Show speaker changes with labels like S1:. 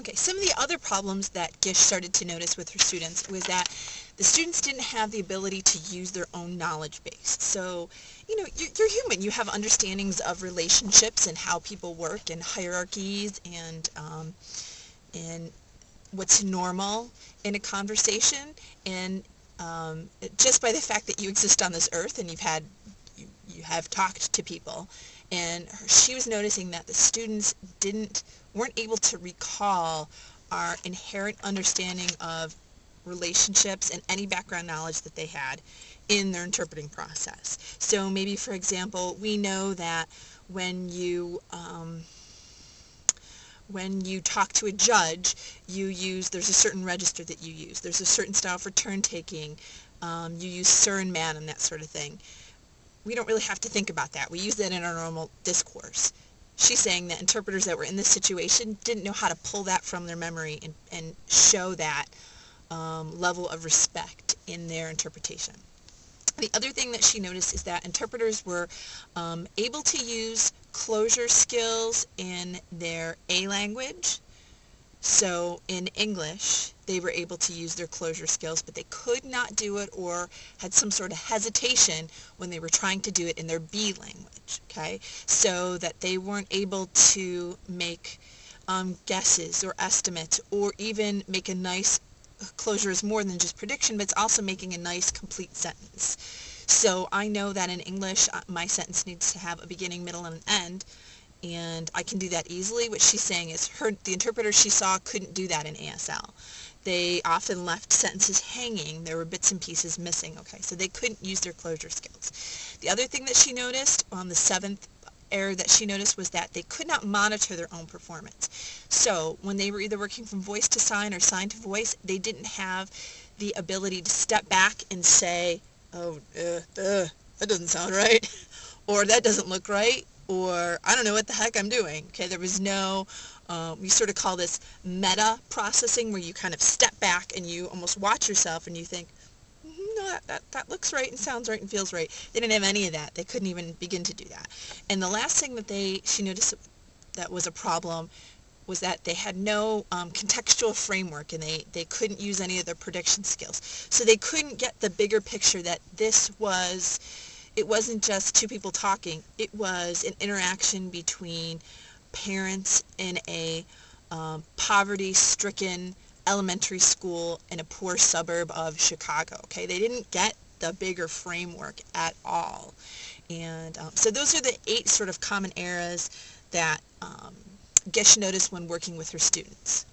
S1: Okay, some of the other problems that Gish started to notice with her students was that the students didn't have the ability to use their own knowledge base. So, you know, you're human. You have understandings of relationships and how people work and hierarchies and what's normal in a conversation. And just by the fact that you exist on this earth and you have talked to people, and she was noticing that the students weren't able to recall our inherent understanding of relationships and any background knowledge that they had in their interpreting process. So maybe, for example, we know that when you talk to a judge, there's a certain register that you use. There's a certain style for turn taking. You use sir and man and that sort of thing. We don't really have to think about that. We use that in our normal discourse. She's saying that interpreters that were in this situation didn't know how to pull that from their memory and show that level of respect in their interpretation. The other thing that she noticed is that interpreters were able to use closure skills in their A language. So in English, they were able to use their closure skills, but they could not do it or had some sort of hesitation when they were trying to do it in their B language, okay? So that they weren't able to make guesses or estimates, or even make a nice closure is more than just prediction, but it's also making a nice complete sentence. So I know that in English, my sentence needs to have a beginning, middle, and an end, and I can do that easily. What she's saying is the interpreters she saw couldn't do that in ASL. They often left sentences hanging. There were bits and pieces missing, okay? So they couldn't use their closure skills. The other thing that she noticed on the 7th error that she noticed was that they could not monitor their own performance. So when they were either working from voice to sign or sign to voice, they didn't have the ability to step back and say, oh, that doesn't sound right, or that doesn't look right, or I don't know what the heck I'm doing. Okay, there was no, we sort of call this meta processing, where you kind of step back and you almost watch yourself and you think, no, that looks right and sounds right and feels right. They didn't have any of that. They couldn't even begin to do that. And the last thing that she noticed that was a problem was that they had no contextual framework, and they couldn't use any of their prediction skills. So they couldn't get the bigger picture that it wasn't just two people talking. It was an interaction between parents in a poverty-stricken elementary school in a poor suburb of Chicago. Okay, they didn't get the bigger framework at all. And so those are the 8 sort of common errors that Gish noticed when working with her students.